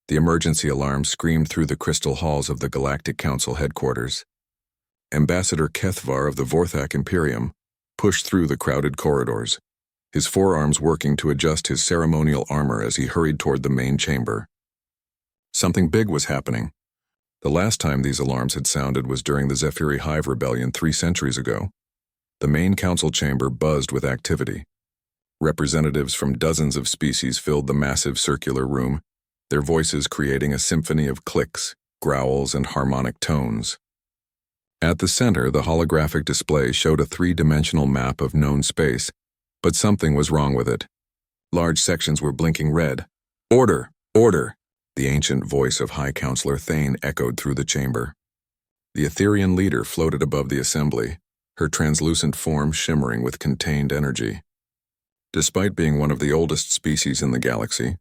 The emergency alarm screamed through the crystal halls of the Galactic Council headquarters. Ambassador Kethvar of the Vorthak Imperium pushed through the crowded corridors, his forearms working to adjust his ceremonial armor as he hurried toward the main chamber. Something big was happening. The last time these alarms had sounded was during the Zephyri Hive Rebellion 3 centuries ago. The main council chamber buzzed with activity. Representatives from dozens of species filled the massive circular room, their voices creating a symphony of clicks, growls, and harmonic tones. At the center, the holographic display showed a 3-dimensional map of known space, but something was wrong with it. Large sections were blinking red. "Order! Order!" The ancient voice of High Counselor Thane echoed through the chamber. The Etherean leader floated above the assembly, her translucent form shimmering with contained energy. Despite being one of the oldest species in the galaxy,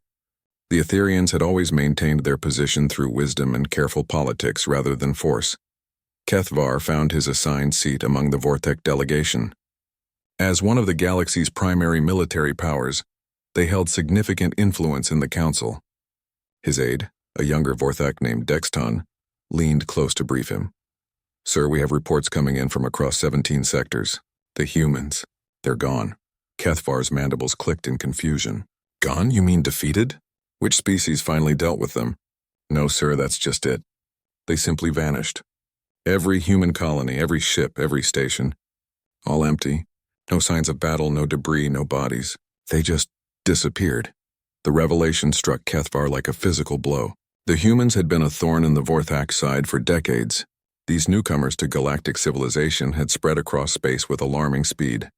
the Etherians had always maintained their position through wisdom and careful politics rather than force. Kethvar found his assigned seat among the Vorthak delegation. As one of the galaxy's primary military powers, they held significant influence in the council. His aide, a younger Vorthak named Dexton, leaned close to brief him. "Sir, we have reports coming in from across 17 sectors. The humans, they're gone." Kethvar's mandibles clicked in confusion. "Gone? You mean defeated? Which species finally dealt with them?" "No, sir, that's just it. They simply vanished. Every human colony, every ship, every station. All empty. No signs of battle, no debris, no bodies. They just disappeared." The revelation struck Kethvar like a physical blow. The humans had been a thorn in the Vorthak side for decades. These newcomers to galactic civilization had spread across space with alarming speed,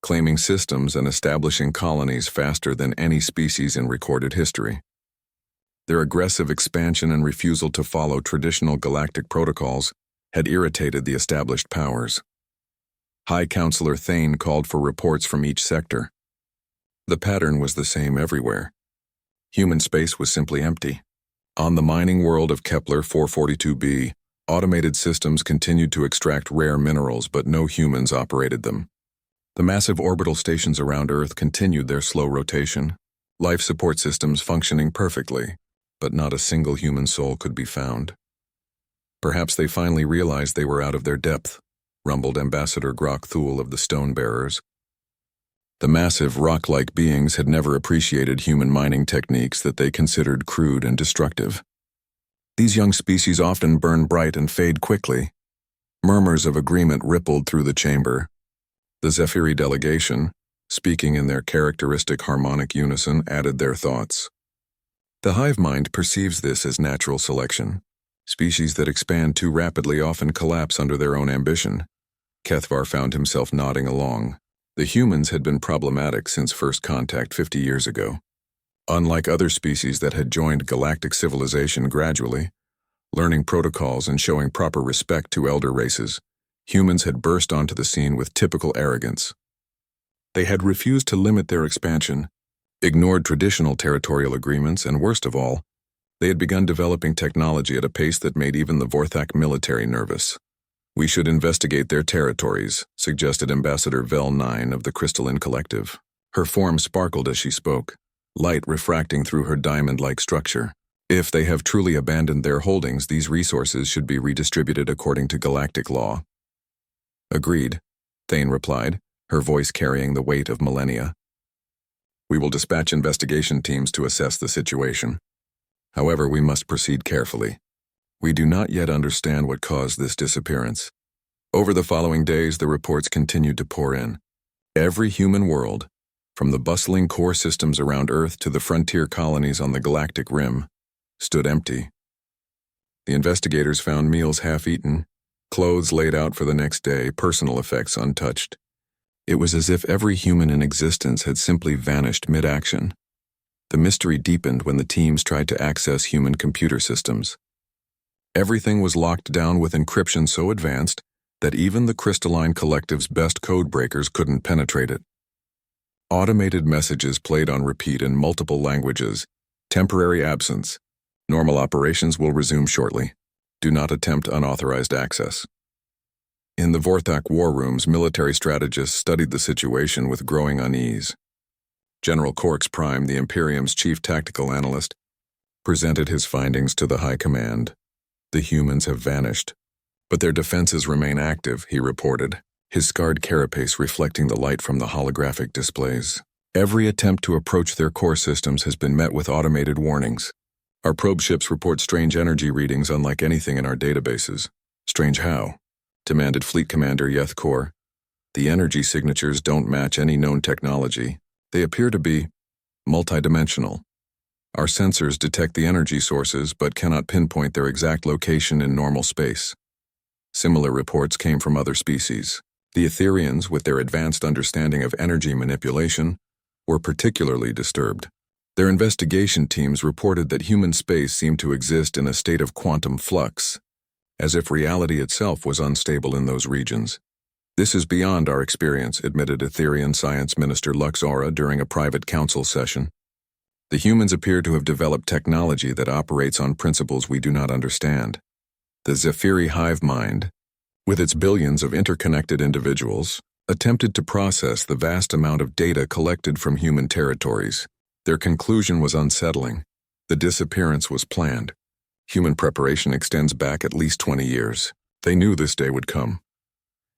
claiming systems and establishing colonies faster than any species in recorded history. Their aggressive expansion and refusal to follow traditional galactic protocols had irritated the established powers. High Counselor Thane called for reports from each sector. The pattern was the same everywhere. Human space was simply empty. On the mining world of Kepler 442b, automated systems continued to extract rare minerals, but no humans operated them. The massive orbital stations around Earth continued their slow rotation, life support systems functioning perfectly, but not a single human soul could be found. "Perhaps they finally realized they were out of their depth," rumbled Ambassador Grok Thule of the Stone Bearers. The massive, rock-like beings had never appreciated human mining techniques that they considered crude and destructive. "These young species often burn bright and fade quickly." Murmurs of agreement rippled through the chamber. The Zephyri delegation, speaking in their characteristic harmonic unison, added their thoughts. "The hive mind perceives this as natural selection. Species that expand too rapidly often collapse under their own ambition." Kethvar found himself nodding along. The humans had been problematic since first contact 50 years ago. Unlike other species that had joined galactic civilization gradually, learning protocols and showing proper respect to elder races, humans had burst onto the scene with typical arrogance. They had refused to limit their expansion, ignored traditional territorial agreements, and worst of all, they had begun developing technology at a pace that made even the Vorthak military nervous. "We should investigate their territories," suggested Ambassador Vel 9 of the Crystalline Collective. Her form sparkled as she spoke, light refracting through her diamond-like structure. "If they have truly abandoned their holdings, these resources should be redistributed according to galactic law." "Agreed," Thane replied, her voice carrying the weight of millennia. "We will dispatch investigation teams to assess the situation. However, we must proceed carefully. We do not yet understand what caused this disappearance." Over the following days, the reports continued to pour in. Every human world, from the bustling core systems around Earth to the frontier colonies on the galactic rim, stood empty. The investigators found meals half-eaten, clothes laid out for the next day, personal effects untouched. It was as if every human in existence had simply vanished mid-action. The mystery deepened when the teams tried to access human computer systems. Everything was locked down with encryption so advanced that even the Crystalline Collective's best code breakers couldn't penetrate it. Automated messages played on repeat in multiple languages. "Temporary absence. Normal operations will resume shortly. Do not attempt unauthorized access." In the Vorthak war rooms, military strategists studied the situation with growing unease. General Corks Prime, the Imperium's chief tactical analyst, presented his findings to the High Command. The humans have vanished, but their defenses remain active, he reported, his scarred carapace reflecting the light from the holographic displays. Every attempt to approach their core systems has been met with automated warnings. Our probe ships report strange energy readings unlike anything in our databases. Strange how? Demanded Fleet Commander Yethkor. The energy signatures don't match any known technology. They appear to be multidimensional. Our sensors detect the energy sources but cannot pinpoint their exact location in normal space. Similar reports came from other species. The Etherians, with their advanced understanding of energy manipulation, were particularly disturbed. Their investigation teams reported that human space seemed to exist in a state of quantum flux, as if reality itself was unstable in those regions. This is beyond our experience, admitted Etherian Science Minister Luxaura during a private council session. The humans appear to have developed technology that operates on principles we do not understand. The Zephyri hive mind, with its billions of interconnected individuals, attempted to process the vast amount of data collected from human territories. Their conclusion was unsettling. The disappearance was planned. Human preparation extends back at least 20 years. They knew this day would come.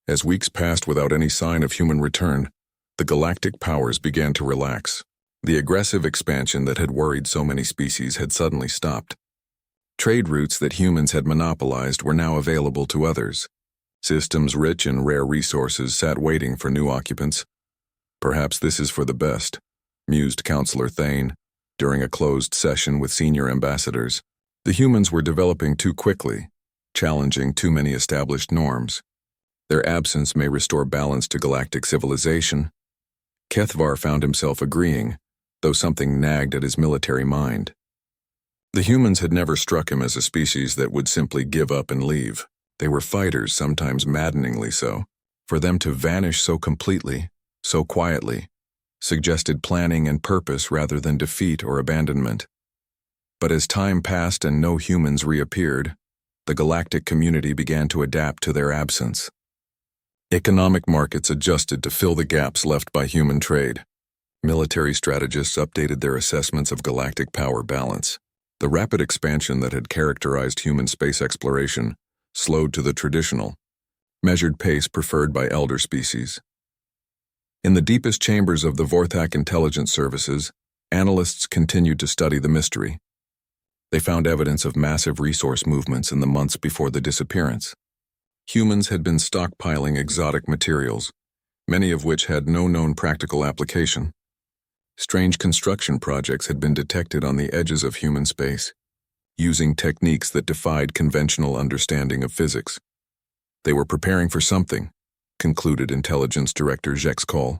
As weeks passed without any sign of human return, the galactic powers began to relax. The aggressive expansion that had worried so many species had suddenly stopped. Trade routes that humans had monopolized were now available to others. Systems rich in rare resources sat waiting for new occupants. Perhaps this is for the best, mused Counselor Thane, during a closed session with senior ambassadors. The humans were developing too quickly, challenging too many established norms. Their absence may restore balance to galactic civilization. Kethvar found himself agreeing, though something nagged at his military mind. The humans had never struck him as a species that would simply give up and leave. They were fighters, sometimes maddeningly so. For them to vanish so completely, so quietly, suggested planning and purpose rather than defeat or abandonment. But as time passed and no humans reappeared, the galactic community began to adapt to their absence. Economic markets adjusted to fill the gaps left by human trade. Military strategists updated their assessments of galactic power balance. The rapid expansion that had characterized human space exploration slowed to the traditional, measured pace preferred by elder species. In the deepest chambers of the Vorthak intelligence services, analysts continued to study the mystery. They found evidence of massive resource movements in the months before the disappearance. Humans had been stockpiling exotic materials, many of which had no known practical application. Strange construction projects had been detected on the edges of human space, using techniques that defied conventional understanding of physics. They were preparing for something, concluded Intelligence Director Jex Cole.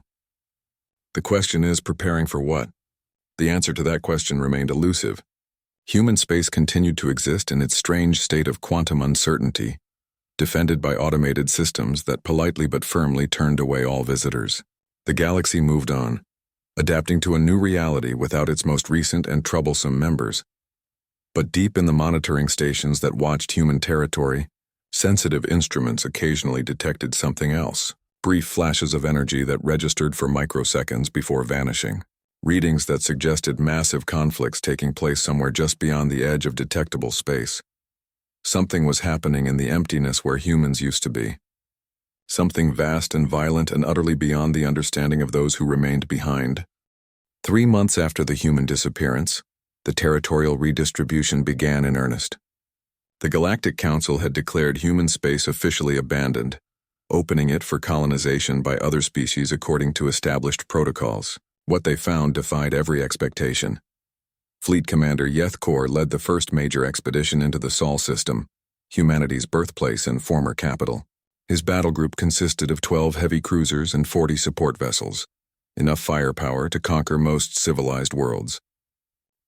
The question is, preparing for what? The answer to that question remained elusive. Human space continued to exist in its strange state of quantum uncertainty, defended by automated systems that politely but firmly turned away all visitors. The galaxy moved on, adapting to a new reality without its most recent and troublesome members. But deep in the monitoring stations that watched human territory, sensitive instruments occasionally detected something else, brief flashes of energy that registered for microseconds before vanishing, readings that suggested massive conflicts taking place somewhere just beyond the edge of detectable space. Something was happening in the emptiness where humans used to be. Something vast and violent and utterly beyond the understanding of those who remained behind. 3 months after the human disappearance, the territorial redistribution began in earnest. The Galactic Council had declared human space officially abandoned, opening it for colonization by other species according to established protocols. What they found defied every expectation. Fleet Commander Yethkor led the first major expedition into the Sol system, humanity's birthplace and former capital. His battle group consisted of 12 heavy cruisers and 40 support vessels, enough firepower to conquer most civilized worlds.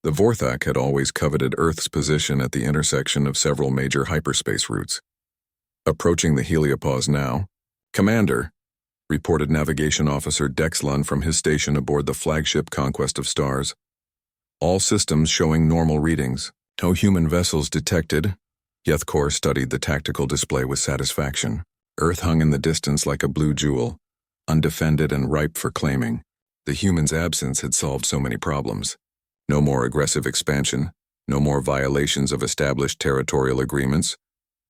The Vorthak had always coveted Earth's position at the intersection of several major hyperspace routes. Approaching the heliopause now, "Commander," reported Navigation Officer Dexlun from his station aboard the flagship Conquest of Stars. All systems showing normal readings. No human vessels detected. Yethkor studied the tactical display with satisfaction. Earth hung in the distance like a blue jewel, undefended and ripe for claiming. The human's absence had solved so many problems. No more aggressive expansion, No more violations of established territorial agreements.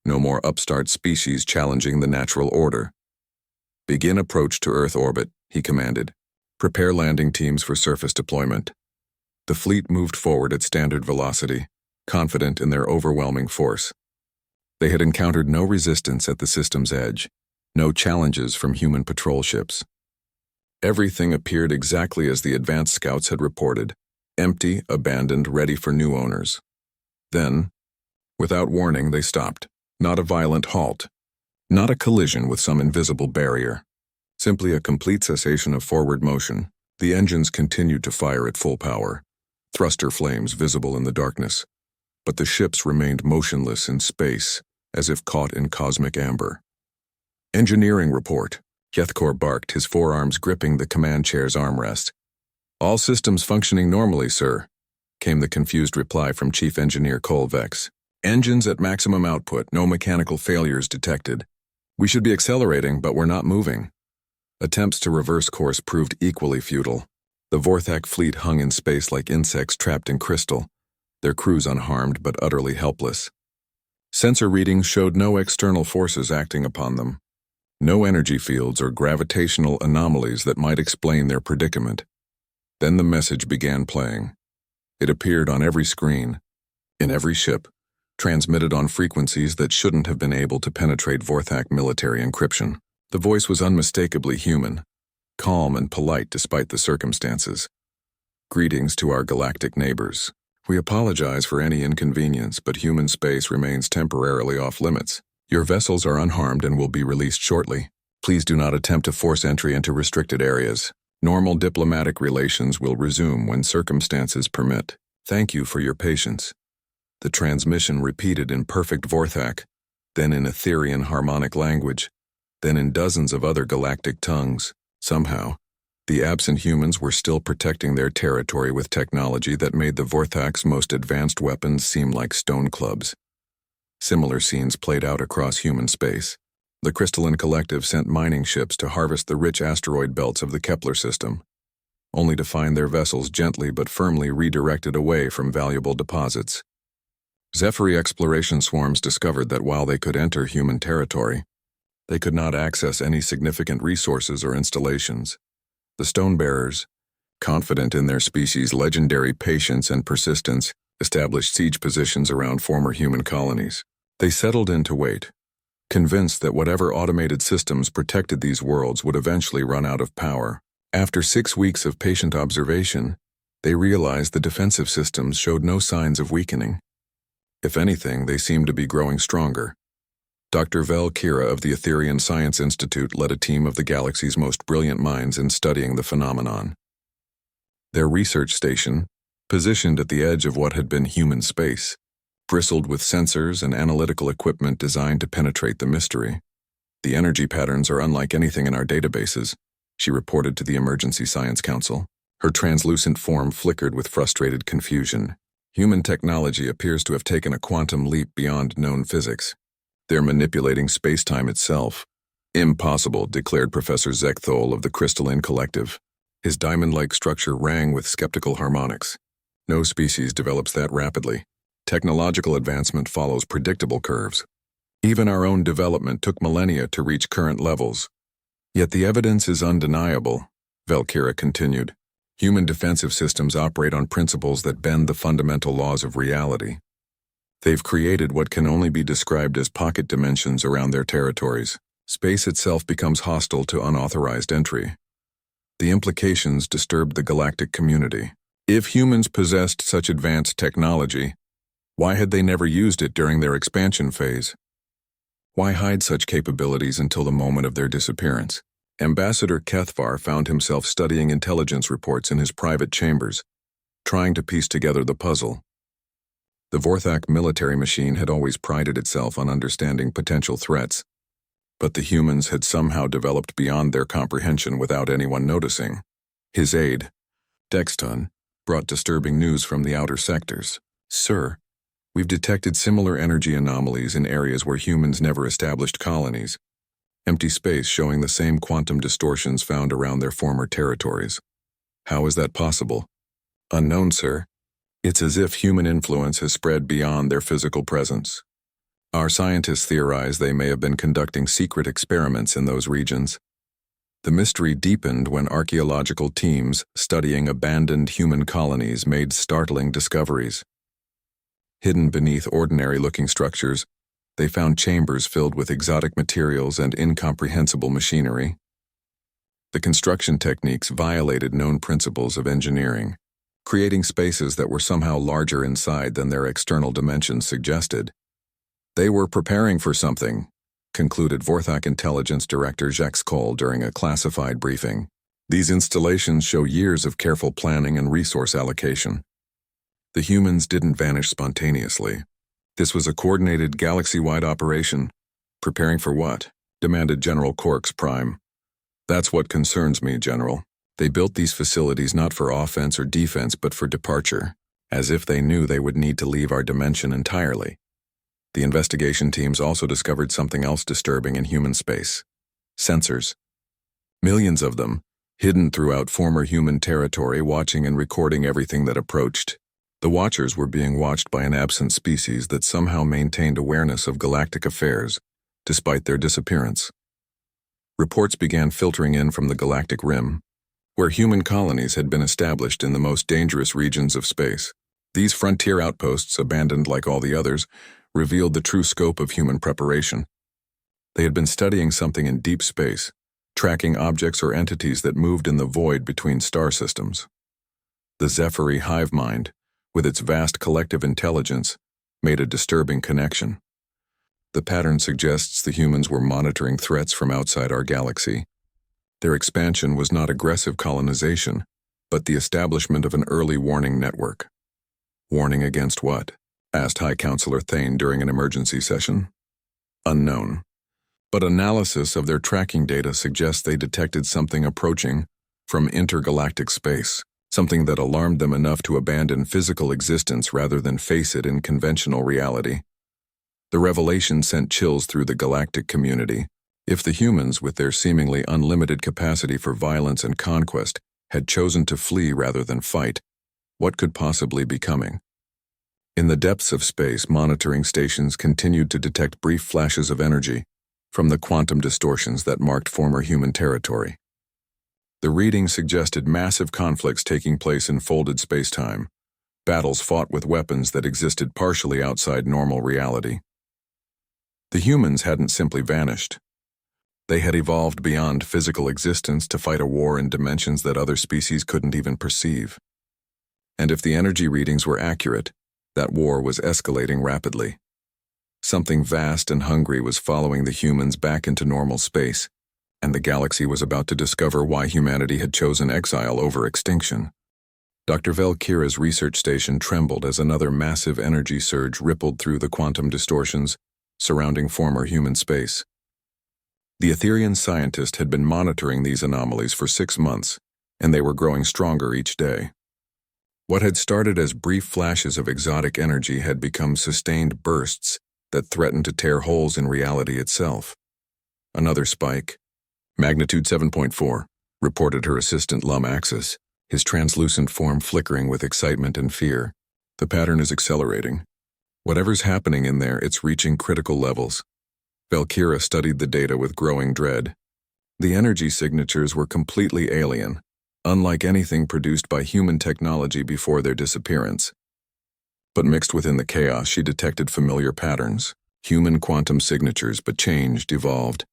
No more upstart species challenging the natural order. Begin approach to Earth orbit, he commanded. Prepare landing teams for surface deployment. The fleet moved forward at standard velocity, confident in their overwhelming force. They had encountered no resistance at the system's edge, no challenges from human patrol ships. Everything appeared exactly as the advanced scouts had reported, empty, abandoned, ready for new owners. Then, without warning, they stopped. Not a violent halt, not a collision with some invisible barrier, simply a complete cessation of forward motion. The engines continued to fire at full power, thruster flames visible in the darkness, but the ships remained motionless in space, as if caught in cosmic amber. Engineering report. Kethkor barked, his forearms gripping the command chair's armrest. All systems functioning normally, sir, came the confused reply from Chief Engineer Kolvex. Engines at maximum output, no mechanical failures detected. We should be accelerating, but we're not moving. Attempts to reverse course proved equally futile. The Vorthak fleet hung in space like insects trapped in crystal, their crews unharmed but utterly helpless. Sensor readings showed no external forces acting upon them. No energy fields or gravitational anomalies that might explain their predicament. Then the message began playing. It appeared on every screen, in every ship, transmitted on frequencies that shouldn't have been able to penetrate Vorthak military encryption. The voice was unmistakably human, calm and polite despite the circumstances. Greetings to our galactic neighbors. We apologize for any inconvenience, but human space remains temporarily off limits. Your vessels are unharmed and will be released shortly. Please do not attempt to force entry into restricted areas. Normal diplomatic relations will resume when circumstances permit. Thank you for your patience. The transmission repeated in perfect Vorthak, then in Etherian harmonic language, then in dozens of other galactic tongues. Somehow, the absent humans were still protecting their territory with technology that made the Vorthak's most advanced weapons seem like stone clubs. Similar scenes played out across human space. The Crystalline Collective sent mining ships to harvest the rich asteroid belts of the Kepler system, only to find their vessels gently but firmly redirected away from valuable deposits. Zephyri exploration swarms discovered that while they could enter human territory, they could not access any significant resources or installations. The Stonebearers, confident in their species' legendary patience and persistence, established siege positions around former human colonies. They settled in to wait, convinced that whatever automated systems protected these worlds would eventually run out of power. After 6 weeks of patient observation, they realized the defensive systems showed no signs of weakening. If anything, they seemed to be growing stronger. Dr. Vel Kira of the Etherian Science Institute led a team of the galaxy's most brilliant minds in studying the phenomenon. Their research station, positioned at the edge of what had been human space, bristled with sensors and analytical equipment designed to penetrate the mystery. The energy patterns are unlike anything in our databases, she reported to the Emergency Science Council. Her translucent form flickered with frustrated confusion. Human technology appears to have taken a quantum leap beyond known physics. They're manipulating space-time itself. Impossible, declared Professor Zekthol of the Crystalline Collective. His diamond-like structure rang with skeptical harmonics. No species develops that rapidly. Technological advancement follows predictable curves. Even our own development took millennia to reach current levels. Yet the evidence is undeniable, Valkyra continued. Human defensive systems operate on principles that bend the fundamental laws of reality. They've created what can only be described as pocket dimensions around their territories. Space itself becomes hostile to unauthorized entry. The implications disturbed the galactic community. If humans possessed such advanced technology, why had they never used it during their expansion phase? Why hide such capabilities until the moment of their disappearance? Ambassador Kethvar found himself studying intelligence reports in his private chambers, trying to piece together the puzzle. The Vorthak military machine had always prided itself on understanding potential threats, but the humans had somehow developed beyond their comprehension without anyone noticing. His aide, Dexton, brought disturbing news from the outer sectors. Sir, we've detected similar energy anomalies in areas where humans never established colonies. Empty space showing the same quantum distortions found around their former territories. How is that possible? Unknown, sir. It's as if human influence has spread beyond their physical presence. Our scientists theorize they may have been conducting secret experiments in those regions. The mystery deepened when archaeological teams studying abandoned human colonies made startling discoveries. Hidden beneath ordinary-looking structures, they found chambers filled with exotic materials and incomprehensible machinery. The construction techniques violated known principles of engineering, creating spaces that were somehow larger inside than their external dimensions suggested. They were preparing for something, concluded Vorthak Intelligence Director Jacques Cole during a classified briefing. These installations show years of careful planning and resource allocation. The humans didn't vanish spontaneously. This was a coordinated galaxy-wide operation. Preparing for what? Demanded General Quarks Prime. That's what concerns me, General. They built these facilities not for offense or defense but for departure, as if they knew they would need to leave our dimension entirely. The investigation teams also discovered something else disturbing in human space. Sensors. Millions of them, hidden throughout former human territory, watching and recording everything that approached. The Watchers were being watched by an absent species that somehow maintained awareness of galactic affairs, despite their disappearance. Reports began filtering in from the galactic rim, where human colonies had been established in the most dangerous regions of space. These frontier outposts, abandoned like all the others, revealed the true scope of human preparation. They had been studying something in deep space, tracking objects or entities that moved in the void between star systems. The Zephyri hive mind, with its vast collective intelligence, made a disturbing connection. The pattern suggests the humans were monitoring threats from outside our galaxy. Their expansion was not aggressive colonization, but the establishment of an early warning network. Warning against what? Asked High Counselor Thane during an emergency session. Unknown. But analysis of their tracking data suggests they detected something approaching from intergalactic space, something that alarmed them enough to abandon physical existence rather than face it in conventional reality. The revelation sent chills through the galactic community. If the humans, with their seemingly unlimited capacity for violence and conquest, had chosen to flee rather than fight, what could possibly be coming? In the depths of space, monitoring stations continued to detect brief flashes of energy from the quantum distortions that marked former human territory. The readings suggested massive conflicts taking place in folded space-time, battles fought with weapons that existed partially outside normal reality. The humans hadn't simply vanished. They had evolved beyond physical existence to fight a war in dimensions that other species couldn't even perceive. And if the energy readings were accurate, that war was escalating rapidly. Something vast and hungry was following the humans back into normal space, and the galaxy was about to discover why humanity had chosen exile over extinction. Dr. Velkira's research station trembled as another massive energy surge rippled through the quantum distortions surrounding former human space. The Etherian scientist had been monitoring these anomalies for 6 months, and they were growing stronger each day. What had started as brief flashes of exotic energy had become sustained bursts that threatened to tear holes in reality itself. Another spike. Magnitude 7.4, reported her assistant Lum Axis, his translucent form flickering with excitement and fear. The pattern is accelerating. Whatever's happening in there, it's reaching critical levels. Velkira studied the data with growing dread. The energy signatures were completely alien, unlike anything produced by human technology before their disappearance. But mixed within the chaos, she detected familiar patterns, human quantum signatures, but changed, evolved,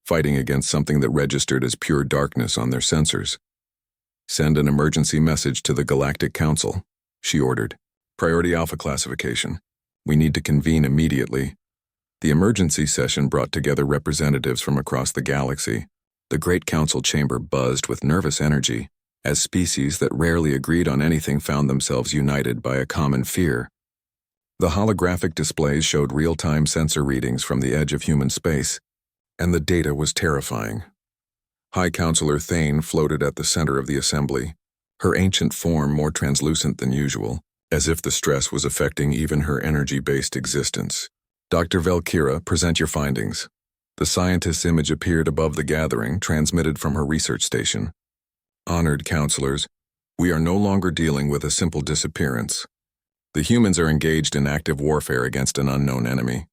fighting against something that registered as pure darkness on their sensors. Send an emergency message to the Galactic Council, she ordered. Priority Alpha classification. We need to convene immediately. The emergency session brought together representatives from across the galaxy. The Great Council chamber buzzed with nervous energy, as species that rarely agreed on anything found themselves united by a common fear. The holographic displays showed real-time sensor readings from the edge of human space, and the data was terrifying. High Counselor Thane floated at the center of the assembly, her ancient form more translucent than usual, as if the stress was affecting even her energy-based existence. Dr. Velkira, present your findings. The scientist's image appeared above the gathering, transmitted from her research station. Honored counselors, we are no longer dealing with a simple disappearance. The humans are engaged in active warfare against an unknown enemy.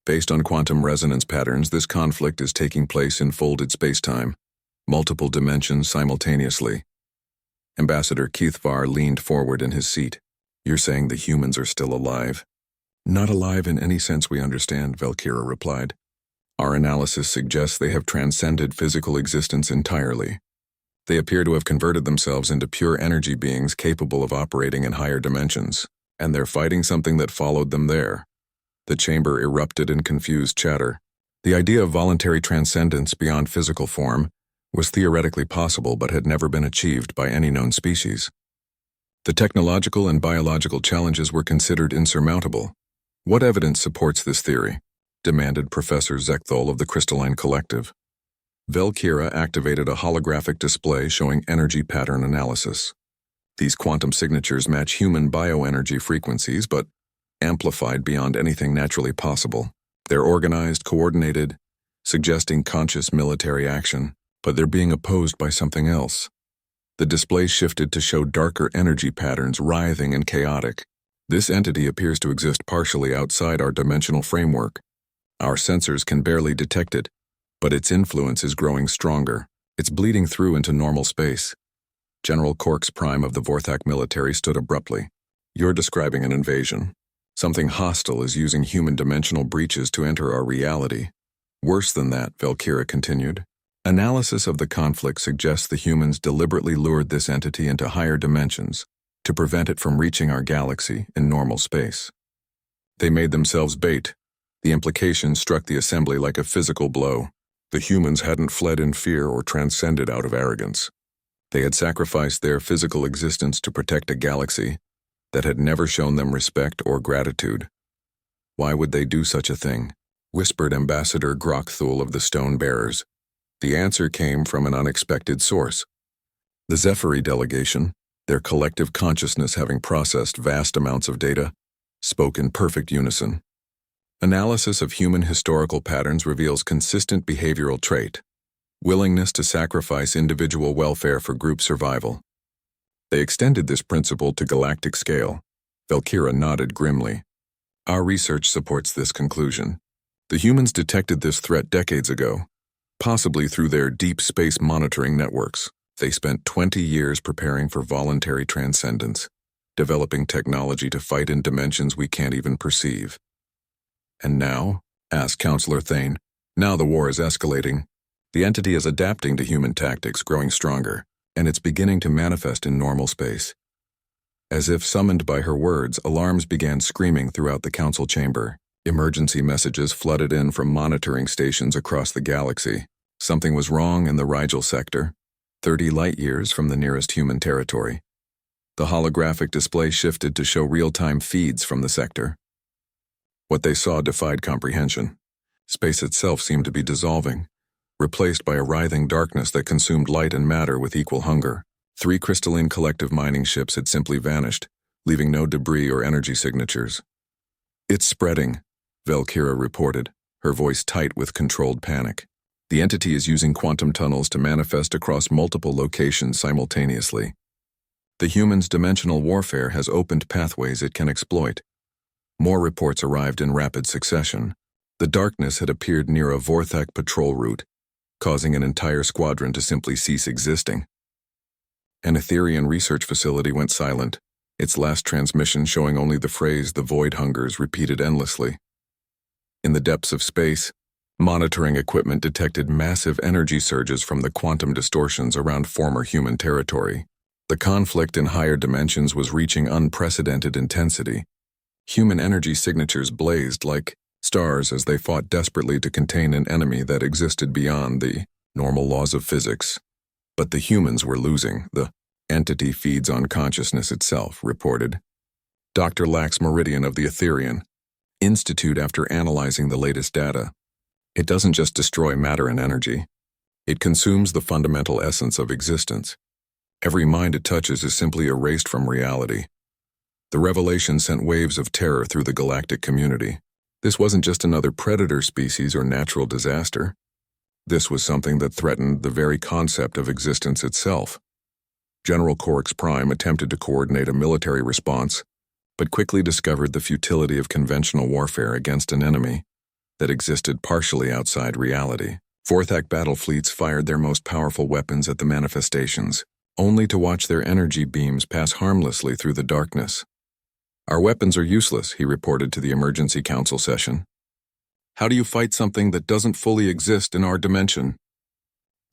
Based on quantum resonance patterns, this conflict is taking place in folded spacetime, multiple dimensions simultaneously. Ambassador Keithvar leaned forward in his seat. You're saying the humans are still alive? Not alive in any sense we understand, Valkyra replied. Our analysis suggests they have transcended physical existence entirely. They appear to have converted themselves into pure energy beings capable of operating in higher dimensions, and they're fighting something that followed them there. The chamber erupted in confused chatter. The idea of voluntary transcendence beyond physical form was theoretically possible but had never been achieved by any known species. The technological and biological challenges were considered insurmountable. What evidence supports this theory? Demanded Professor Zekthol of the Crystalline Collective. Valkyra activated a holographic display showing energy pattern analysis. These quantum signatures match human bioenergy frequencies, but amplified beyond anything naturally possible. They're organized, coordinated, suggesting conscious military action, but they're being opposed by something else. The display shifted to show darker energy patterns, writhing and chaotic. This entity appears to exist partially outside our dimensional framework. Our sensors can barely detect it, but its influence is growing stronger. It's bleeding through into normal space. General Corks Prime of the Vorthak military stood abruptly. You're describing an invasion. Something hostile is using human dimensional breaches to enter our reality. Worse than that, Valkyra continued. Analysis of the conflict suggests the humans deliberately lured this entity into higher dimensions to prevent it from reaching our galaxy in normal space. They made themselves bait. The implication struck the assembly like a physical blow. The humans hadn't fled in fear or transcended out of arrogance. They had sacrificed their physical existence to protect a galaxy that had never shown them respect or gratitude. Why would they do such a thing? Whispered Ambassador Grokthul of the Stone Bearers. The answer came from an unexpected source. The Zephyri delegation, their collective consciousness having processed vast amounts of data, spoke in perfect unison. Analysis of human historical patterns reveals consistent behavioral trait, willingness to sacrifice individual welfare for group survival. They extended this principle to galactic scale. Valkyra nodded grimly. Our research supports this conclusion. The humans detected this threat decades ago, possibly through their deep space monitoring networks. They spent 20 years preparing for voluntary transcendence, developing technology to fight in dimensions we can't even perceive. And now? Asked Counselor Thane. Now the war is escalating. The entity is adapting to human tactics, growing stronger, and it's beginning to manifest in normal space. As if summoned by her words, alarms began screaming throughout the council chamber. Emergency messages flooded in from monitoring stations across the galaxy. Something was wrong in the Rigel sector, 30 light-years from the nearest human territory. The holographic display shifted to show real-time feeds from the sector. What they saw defied comprehension. Space itself seemed to be dissolving, replaced by a writhing darkness that consumed light and matter with equal hunger. 3 crystalline collective mining ships had simply vanished, leaving no debris or energy signatures. It's spreading, Valkyra reported, her voice tight with controlled panic. The entity is using quantum tunnels to manifest across multiple locations simultaneously. The human's dimensional warfare has opened pathways it can exploit. More reports arrived in rapid succession. The darkness had appeared near a Vorthak patrol route, causing an entire squadron to simply cease existing. An Etherian research facility went silent, its last transmission showing only the phrase "the void hungers" repeated endlessly. In the depths of space, monitoring equipment detected massive energy surges from the quantum distortions around former human territory. The conflict in higher dimensions was reaching unprecedented intensity. Human energy signatures blazed like stars as they fought desperately to contain an enemy that existed beyond the normal laws of physics. But the humans were losing. The entity feeds on consciousness itself, reported Dr. Lax Meridian of the Etherian Institute after analyzing the latest data. It doesn't just destroy matter and energy. It consumes the fundamental essence of existence. Every mind it touches is simply erased from reality. The revelation sent waves of terror through the galactic community. This wasn't just another predator species or natural disaster. This was something that threatened the very concept of existence itself. General Corks Prime attempted to coordinate a military response, but quickly discovered the futility of conventional warfare against an enemy that existed partially outside reality. Vorthak battle fleets fired their most powerful weapons at the manifestations, only to watch their energy beams pass harmlessly through the darkness. "Our weapons are useless," he reported to the emergency council session. "How do you fight something that doesn't fully exist in our dimension?"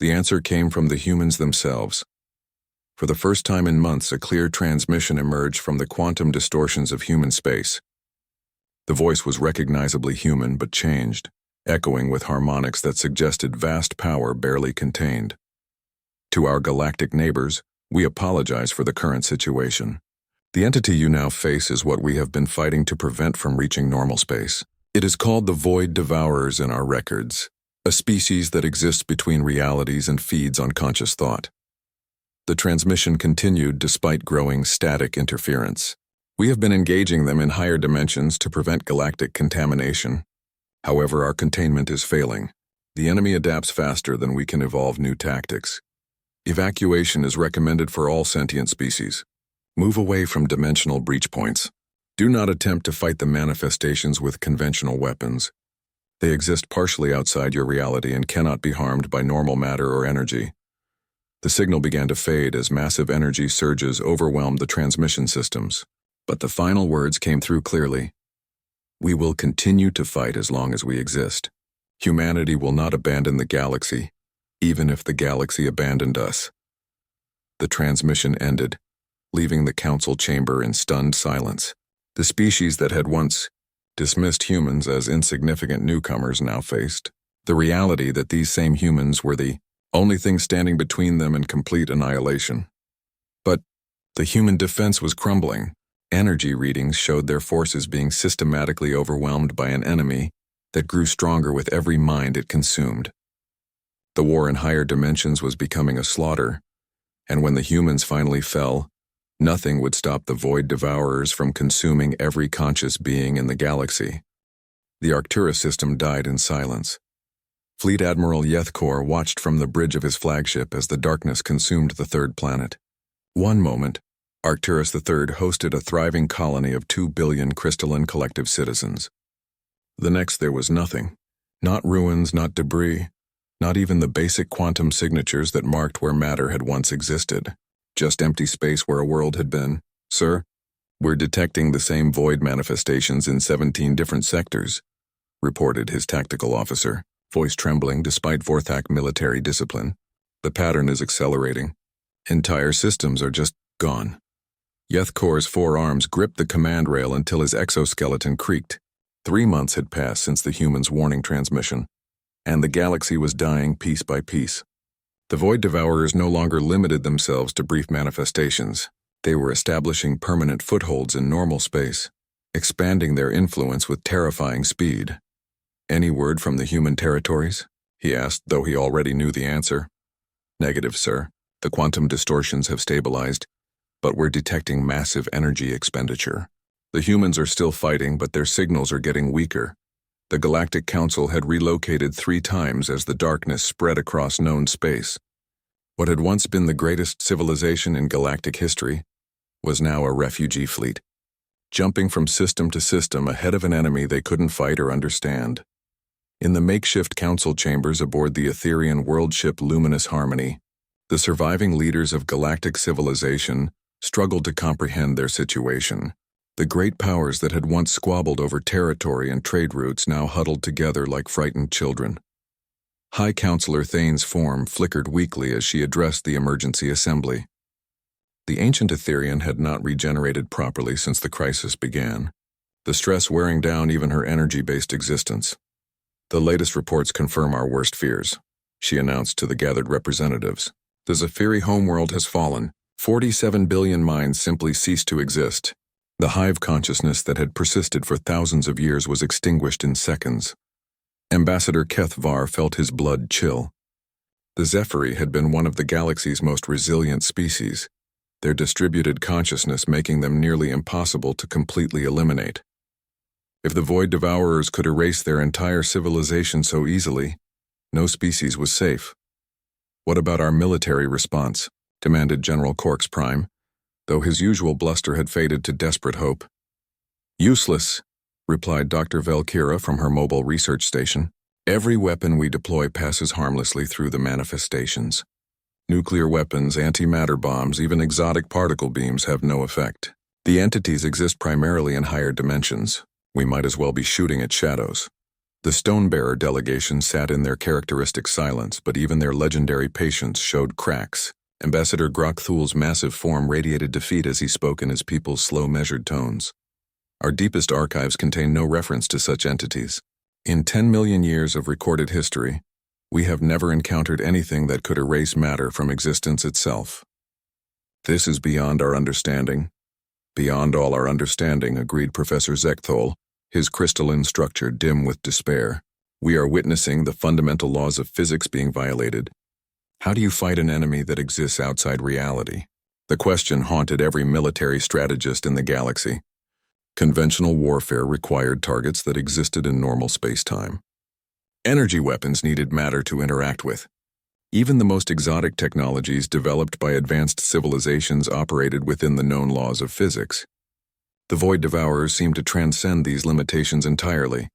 The answer came from the humans themselves. For the first time in months, a clear transmission emerged from the quantum distortions of human space. The voice was recognizably human but changed, echoing with harmonics that suggested vast power barely contained. "To our galactic neighbors, we apologize for the current situation. The entity you now face is what we have been fighting to prevent from reaching normal space. It is called the Void Devourers in our records, a species that exists between realities and feeds on conscious thought." The transmission continued despite growing static interference. "We have been engaging them in higher dimensions to prevent galactic contamination. However, our containment is failing. The enemy adapts faster than we can evolve new tactics. Evacuation is recommended for all sentient species. Move away from dimensional breach points. Do not attempt to fight the manifestations with conventional weapons. They exist partially outside your reality and cannot be harmed by normal matter or energy." The signal began to fade as massive energy surges overwhelmed the transmission systems. But the final words came through clearly. "We will continue to fight as long as we exist. Humanity will not abandon the galaxy, even if the galaxy abandoned us." The transmission ended, leaving the council chamber in stunned silence. The species that had once dismissed humans as insignificant newcomers now faced the reality that these same humans were the only thing standing between them and complete annihilation. But the human defense was crumbling. Energy readings showed their forces being systematically overwhelmed by an enemy that grew stronger with every mind it consumed. The war in higher dimensions was becoming a slaughter, and when the humans finally fell, nothing would stop the Void Devourers from consuming every conscious being in the galaxy. The Arcturus system died in silence. Fleet Admiral Yethkor watched from the bridge of his flagship as the darkness consumed the third planet. One moment, Arcturus III hosted a thriving colony of 2 billion crystalline collective citizens. The next there was nothing. Not ruins, not debris, not even the basic quantum signatures that marked where matter had once existed. Just empty space where a world had been. "Sir, we're detecting the same void manifestations in 17 different sectors," reported his tactical officer, voice trembling despite Vorthak military discipline. "The pattern is accelerating. Entire systems are just gone." Yethkor's forearms gripped the command rail until his exoskeleton creaked. 3 months had passed since the humans' warning transmission, and the galaxy was dying piece by piece. The Void Devourers no longer limited themselves to brief manifestations. They were establishing permanent footholds in normal space, expanding their influence with terrifying speed. "Any word from the human territories?" he asked, though he already knew the answer. "Negative, sir. The quantum distortions have stabilized, but we're detecting massive energy expenditure. The humans are still fighting, but their signals are getting weaker." The Galactic Council had relocated 3 times as the darkness spread across known space. What had once been the greatest civilization in galactic history was now a refugee fleet, jumping from system to system ahead of an enemy they couldn't fight or understand. In the makeshift council chambers aboard the Etherean world ship Luminous Harmony, the surviving leaders of galactic civilization struggled to comprehend their situation. The great powers that had once squabbled over territory and trade routes now huddled together like frightened children. High Counselor Thane's form flickered weakly as she addressed the emergency assembly. The ancient Etherean had not regenerated properly since the crisis began, the stress wearing down even her energy-based existence. "The latest reports confirm our worst fears," she announced to the gathered representatives. "The Zephyri homeworld has fallen. 47 billion minds simply ceased to exist. The hive consciousness that had persisted for thousands of years was extinguished in seconds." Ambassador Kethvar felt his blood chill. The Zephyri had been one of the galaxy's most resilient species, their distributed consciousness making them nearly impossible to completely eliminate. If the Void Devourers could erase their entire civilization so easily, no species was safe. "What about our military response?" demanded General Corks Prime, though his usual bluster had faded to desperate hope. Useless, replied Dr. Valkyra from her mobile research station. Every weapon we deploy passes harmlessly through the manifestations. Nuclear weapons, antimatter bombs, even exotic particle beams have no effect. The entities exist primarily in higher dimensions. We might as well be shooting at shadows. The Stonebearer delegation sat in their characteristic silence, but even their legendary patience showed cracks. Ambassador Grokthul's massive form radiated defeat as he spoke in his people's slow, measured tones. Our deepest archives contain no reference to such entities. In 10 million years of recorded history, we have never encountered anything that could erase matter from existence itself. This is beyond our understanding. Beyond all our understanding, agreed Professor Zekthol, his crystalline structure dim with despair. We are witnessing the fundamental laws of physics being violated. How do you fight an enemy that exists outside reality? The question haunted every military strategist in the galaxy. Conventional warfare required targets that existed in normal space-time. Energy weapons needed matter to interact with. Even the most exotic technologies developed by advanced civilizations operated within the known laws of physics. The Void Devourers seemed to transcend these limitations entirely.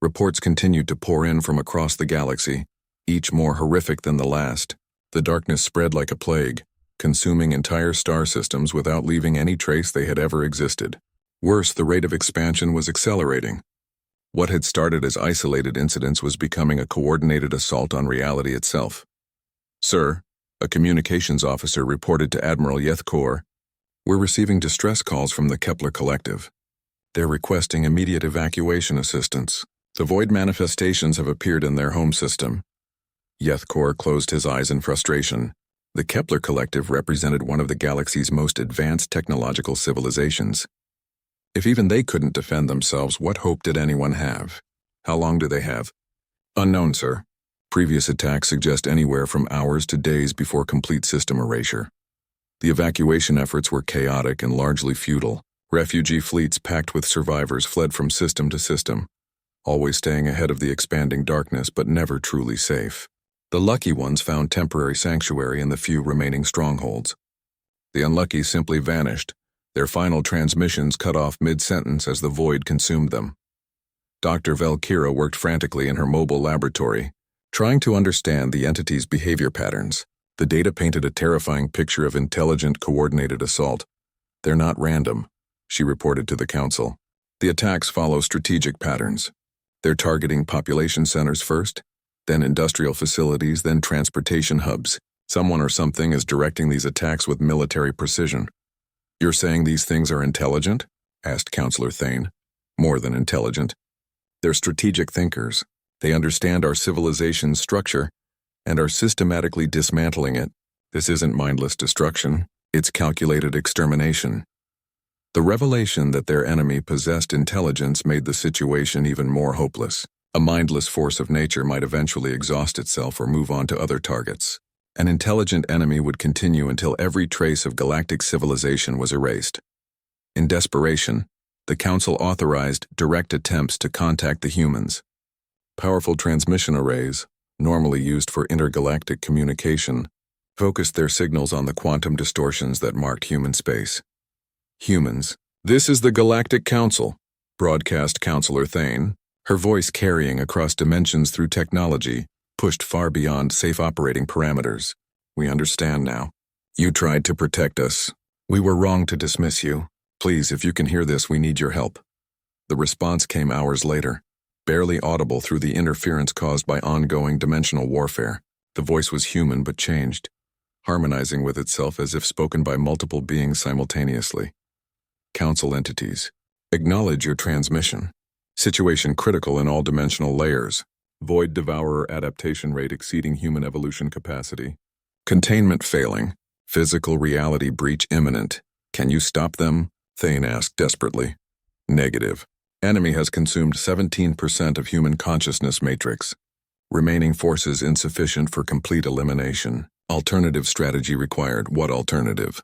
Reports continued to pour in from across the galaxy, each more horrific than the last. The darkness spread like a plague, consuming entire star systems without leaving any trace they had ever existed. Worse, the rate of expansion was accelerating. What had started as isolated incidents was becoming a coordinated assault on reality itself. Sir, a communications officer reported to Admiral Yethkor, we're receiving distress calls from the Kepler Collective. They're requesting immediate evacuation assistance. The void manifestations have appeared in their home system. Yethkor closed his eyes in frustration. The Kepler Collective represented one of the galaxy's most advanced technological civilizations. If even they couldn't defend themselves, what hope did anyone have? How long do they have? Unknown, sir. Previous attacks suggest anywhere from hours to days before complete system erasure. The evacuation efforts were chaotic and largely futile. Refugee fleets packed with survivors fled from system to system, always staying ahead of the expanding darkness but never truly safe. The lucky ones found temporary sanctuary in the few remaining strongholds. The unlucky simply vanished, their final transmissions cut off mid-sentence as the void consumed them. Dr. Valkyra worked frantically in her mobile laboratory, trying to understand the entity's behavior patterns. The data painted a terrifying picture of intelligent, coordinated assault. They're not random, she reported to the Council. The attacks follow strategic patterns. They're targeting population centers first, then industrial facilities, then transportation hubs. Someone or something is directing these attacks with military precision. You're saying these things are intelligent? Asked Counselor Thane. More than intelligent. They're strategic thinkers. They understand our civilization's structure and are systematically dismantling it. This isn't mindless destruction, it's calculated extermination. The revelation that their enemy possessed intelligence made the situation even more hopeless. A mindless force of nature might eventually exhaust itself or move on to other targets. An intelligent enemy would continue until every trace of galactic civilization was erased. In desperation, the Council authorized direct attempts to contact the humans. Powerful transmission arrays, normally used for intergalactic communication, focused their signals on the quantum distortions that marked human space. Humans. This is the Galactic Council, broadcast Counselor Thane, her voice carrying across dimensions through technology, pushed far beyond safe operating parameters. We understand now. You tried to protect us. We were wrong to dismiss you. Please, if you can hear this, we need your help. The response came hours later, barely audible through the interference caused by ongoing dimensional warfare. The voice was human but changed, harmonizing with itself as if spoken by multiple beings simultaneously. Council entities. Acknowledge your transmission. Situation critical in all dimensional layers. Void Devourer adaptation rate exceeding human evolution capacity. Containment failing. Physical reality breach imminent. Can you stop them? Thane asked desperately. Negative. Enemy has consumed 17% of human consciousness matrix. Remaining forces insufficient for complete elimination. Alternative strategy required. What alternative?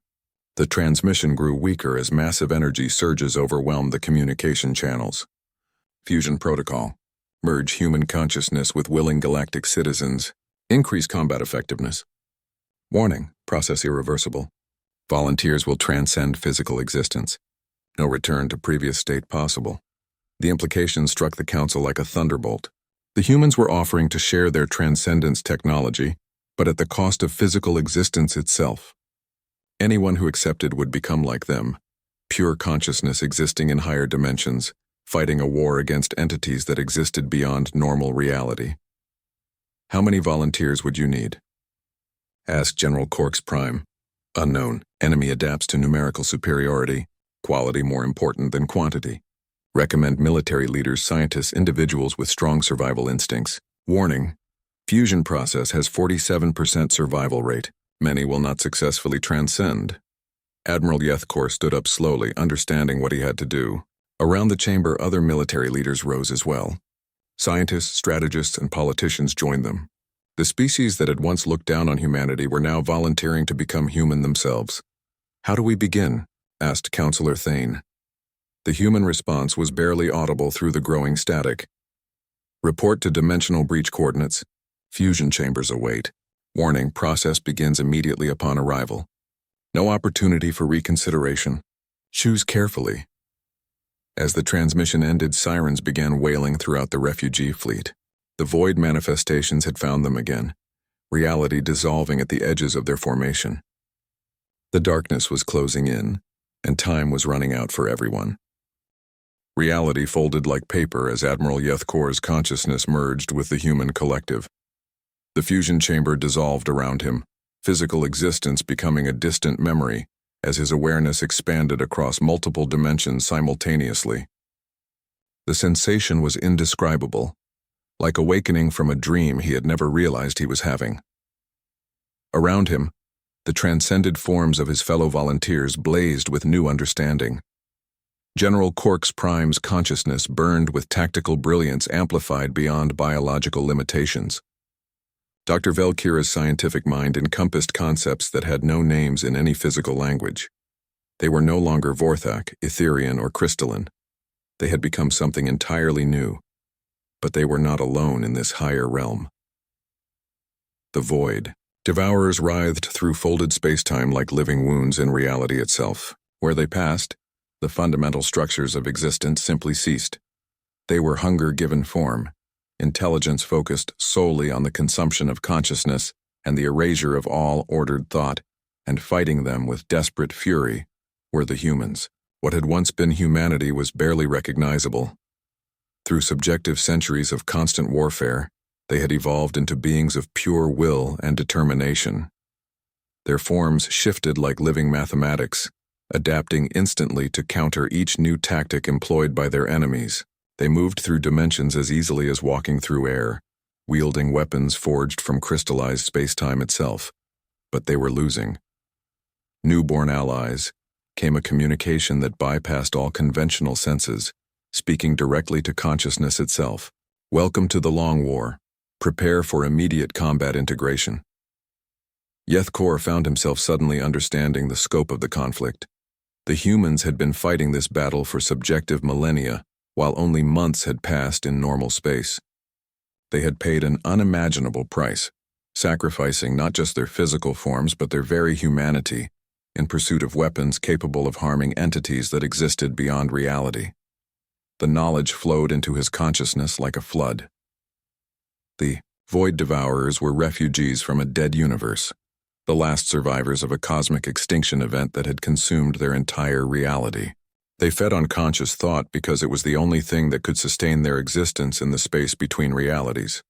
The transmission grew weaker as massive energy surges overwhelmed the communication channels. Fusion protocol. Merge human consciousness with willing galactic citizens. Increase combat effectiveness. Warning, process irreversible. Volunteers will transcend physical existence. No return to previous state possible. The implication struck the council like a thunderbolt. The humans were offering to share their transcendence technology, but at the cost of physical existence itself. Anyone who accepted would become like them, pure consciousness existing in higher dimensions, fighting a war against entities that existed beyond normal reality. How many volunteers would you need? Asked General Corks Prime. Unknown. Enemy adapts to numerical superiority. Quality more important than quantity. Recommend military leaders, scientists, individuals with strong survival instincts. Warning. Fusion process has 47% survival rate. Many will not successfully transcend. Admiral Yethkor stood up slowly, understanding what he had to do. Around the chamber, other military leaders rose as well. Scientists, strategists, and politicians joined them. The species that had once looked down on humanity were now volunteering to become human themselves. How do we begin? Asked Councillor Thane. The human response was barely audible through the growing static. Report to dimensional breach coordinates. Fusion chambers await. Warning, process begins immediately upon arrival. No opportunity for reconsideration. Choose carefully. As the transmission ended, sirens began wailing throughout the refugee fleet. The void manifestations had found them again, reality dissolving at the edges of their formation. The darkness was closing in, and time was running out for everyone. Reality folded like paper as Admiral Yethkor's consciousness merged with the human collective. The fusion chamber dissolved around him, physical existence becoming a distant memory as his awareness expanded across multiple dimensions simultaneously. The sensation was indescribable, like awakening from a dream he had never realized he was having. Around him, the transcended forms of his fellow volunteers blazed with new understanding. General Corks Prime's consciousness burned with tactical brilliance amplified beyond biological limitations. Dr. Velkira's scientific mind encompassed concepts that had no names in any physical language. They were no longer Vorthak, Etherian, or crystalline. They had become something entirely new, but they were not alone in this higher realm. The void. Devourers writhed through folded spacetime like living wounds in reality itself. Where they passed, the fundamental structures of existence simply ceased. They were hunger given form, intelligence focused solely on the consumption of consciousness and the erasure of all ordered thought, and fighting them with desperate fury were the humans. What had once been humanity was barely recognizable. Through subjective centuries of constant warfare, they had evolved into beings of pure will and determination. Their forms shifted like living mathematics, adapting instantly to counter each new tactic employed by their enemies. They moved through dimensions as easily as walking through air, wielding weapons forged from crystallized spacetime itself. But they were losing. Newborn allies came a communication that bypassed all conventional senses, speaking directly to consciousness itself. Welcome to the Long War. Prepare for immediate combat integration. Yethkor found himself suddenly understanding the scope of the conflict. The humans had been fighting this battle for subjective millennia, while only months had passed in normal space. They had paid an unimaginable price, sacrificing not just their physical forms but their very humanity, in pursuit of weapons capable of harming entities that existed beyond reality. The knowledge flowed into his consciousness like a flood. The Void Devourers were refugees from a dead universe, the last survivors of a cosmic extinction event that had consumed their entire reality. They fed on conscious thought because it was the only thing that could sustain their existence in the space between realities.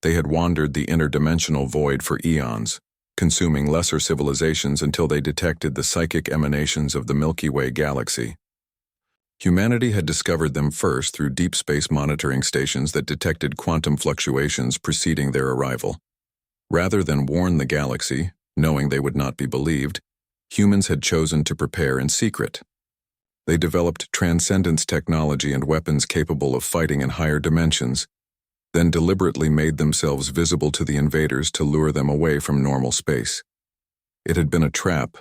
They had wandered the interdimensional void for eons, consuming lesser civilizations until they detected the psychic emanations of the Milky Way galaxy. Humanity had discovered them first through deep space monitoring stations that detected quantum fluctuations preceding their arrival. Rather than warn the galaxy, knowing they would not be believed, humans had chosen to prepare in secret. They developed transcendence technology and weapons capable of fighting in higher dimensions, then deliberately made themselves visible to the invaders to lure them away from normal space. It had been a trap,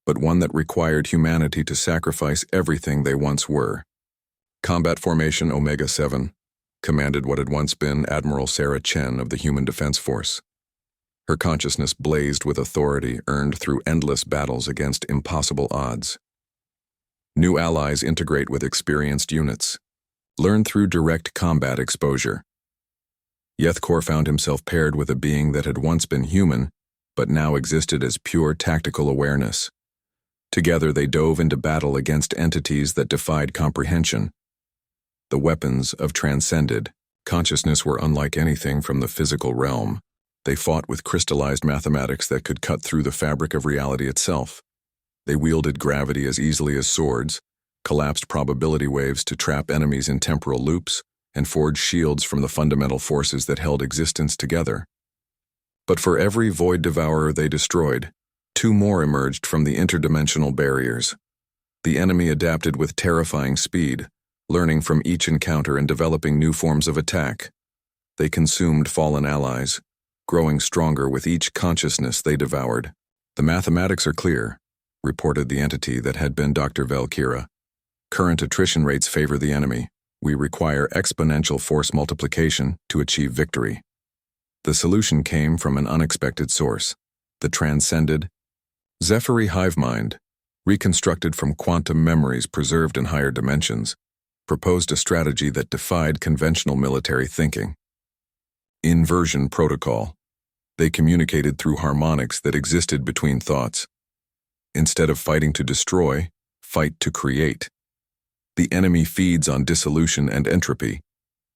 but one that required humanity to sacrifice everything they once were. Combat Formation Omega-7 commanded what had once been Admiral Sarah Chen of the Human Defense Force. Her consciousness blazed with authority earned through endless battles against impossible odds. New allies integrate with experienced units. Learn through direct combat exposure. Yethkor found himself paired with a being that had once been human, but now existed as pure tactical awareness. Together they dove into battle against entities that defied comprehension. The weapons of transcended consciousness were unlike anything from the physical realm. They fought with crystallized mathematics that could cut through the fabric of reality itself. They wielded gravity as easily as swords, collapsed probability waves to trap enemies in temporal loops, and forged shields from the fundamental forces that held existence together. But for every void devourer they destroyed, two more emerged from the interdimensional barriers. The enemy adapted with terrifying speed, learning from each encounter and developing new forms of attack. They consumed fallen allies, growing stronger with each consciousness they devoured. "The mathematics are clear," reported the entity that had been Dr. Valkyra. "Current attrition rates favor the enemy. We require exponential force multiplication to achieve victory." The solution came from an unexpected source. The transcended Zephyri hive mind, reconstructed from quantum memories preserved in higher dimensions, proposed a strategy that defied conventional military thinking. Inversion protocol. They communicated through harmonics that existed between thoughts. Instead of fighting to destroy, fight to create. The enemy feeds on dissolution and entropy.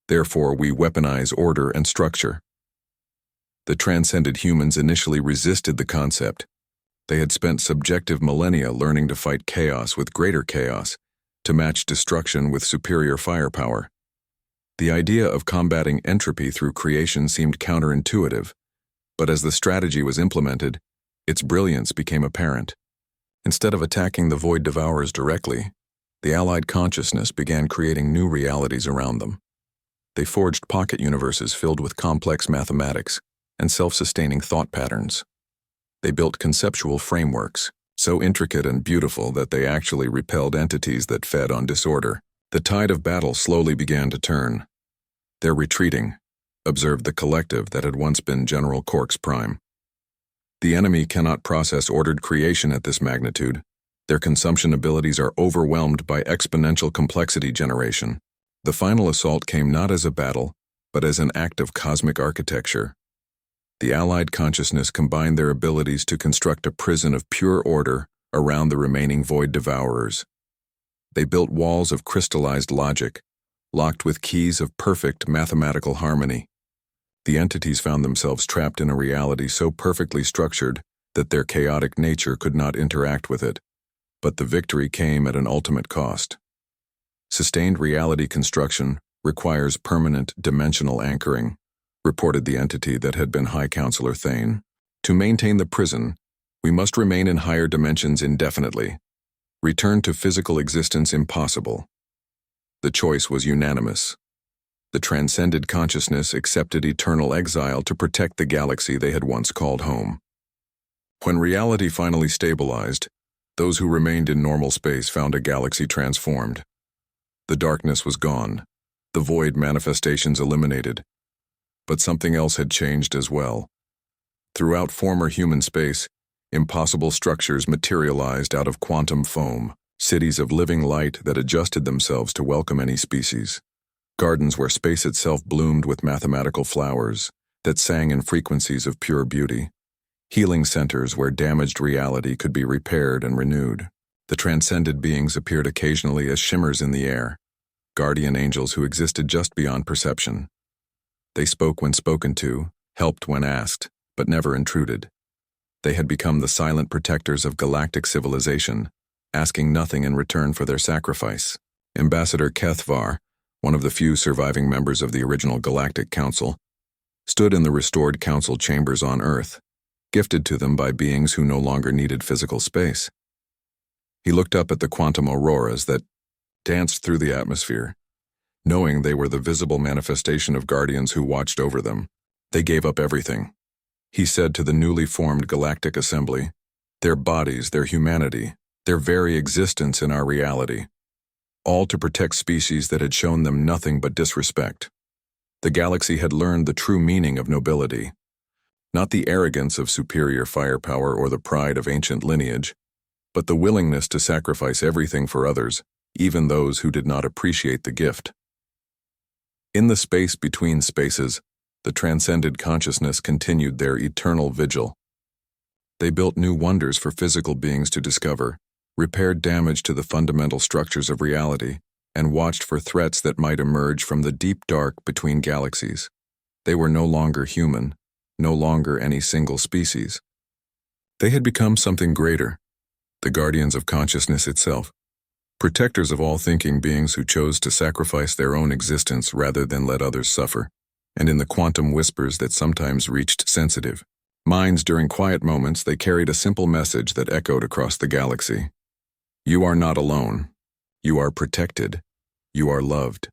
Therefore, we weaponize order and structure. The transcended humans initially resisted the concept. They had spent subjective millennia learning to fight chaos with greater chaos, to match destruction with superior firepower. The idea of combating entropy through creation seemed counterintuitive, but as the strategy was implemented, its brilliance became apparent. Instead of attacking the void devourers directly, the allied consciousness began creating new realities around them. They forged pocket universes filled with complex mathematics and self-sustaining thought patterns. They built conceptual frameworks, so intricate and beautiful that they actually repelled entities that fed on disorder. The tide of battle slowly began to turn. "They're retreating," observed the collective that had once been General Cork's Prime. "The enemy cannot process ordered creation at this magnitude. Their consumption abilities are overwhelmed by exponential complexity generation." The final assault came not as a battle, but as an act of cosmic architecture. The allied consciousness combined their abilities to construct a prison of pure order around the remaining void devourers. They built walls of crystallized logic, locked with keys of perfect mathematical harmony. The entities found themselves trapped in a reality so perfectly structured that their chaotic nature could not interact with it. But the victory came at an ultimate cost. Sustained reality construction requires permanent dimensional anchoring, reported the entity that had been High Counselor Thane. "To maintain the prison, we must remain in higher dimensions indefinitely. Return to physical existence impossible." The choice was unanimous. The transcended consciousness accepted eternal exile to protect the galaxy they had once called home. When reality finally stabilized, those who remained in normal space found a galaxy transformed. The darkness was gone, the void manifestations eliminated. But something else had changed as well. Throughout former human space, impossible structures materialized out of quantum foam, cities of living light that adjusted themselves to welcome any species. Gardens where space itself bloomed with mathematical flowers that sang in frequencies of pure beauty. Healing centers where damaged reality could be repaired and renewed. The transcended beings appeared occasionally as shimmers in the air, guardian angels who existed just beyond perception. They spoke when spoken to, helped when asked, but never intruded. They had become the silent protectors of galactic civilization, asking nothing in return for their sacrifice. Ambassador Kethvar, one of the few surviving members of the original Galactic Council, stood in the restored council chambers on Earth, gifted to them by beings who no longer needed physical space. He looked up at the quantum auroras that danced through the atmosphere. Knowing they were the visible manifestation of guardians who watched over them, they gave up everything. He said to the newly formed Galactic Assembly, "Their bodies, their humanity, their very existence in our reality, all to protect species that had shown them nothing but disrespect." The galaxy had learned the true meaning of nobility, not the arrogance of superior firepower or the pride of ancient lineage, but the willingness to sacrifice everything for others, even those who did not appreciate the gift. In the space between spaces, the transcended consciousness continued their eternal vigil. They built new wonders for physical beings to discover, repaired damage to the fundamental structures of reality, and watched for threats that might emerge from the deep dark between galaxies. They were no longer human, no longer any single species. They had become something greater, the guardians of consciousness itself, protectors of all thinking beings who chose to sacrifice their own existence rather than let others suffer. And in the quantum whispers that sometimes reached sensitive minds during quiet moments, they carried a simple message that echoed across the galaxy. You are not alone. You are protected. You are loved.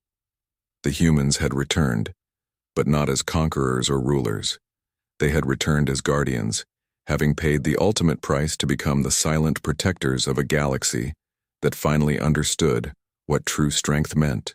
The humans had returned, but not as conquerors or rulers. They had returned as guardians, having paid the ultimate price to become the silent protectors of a galaxy that finally understood what true strength meant.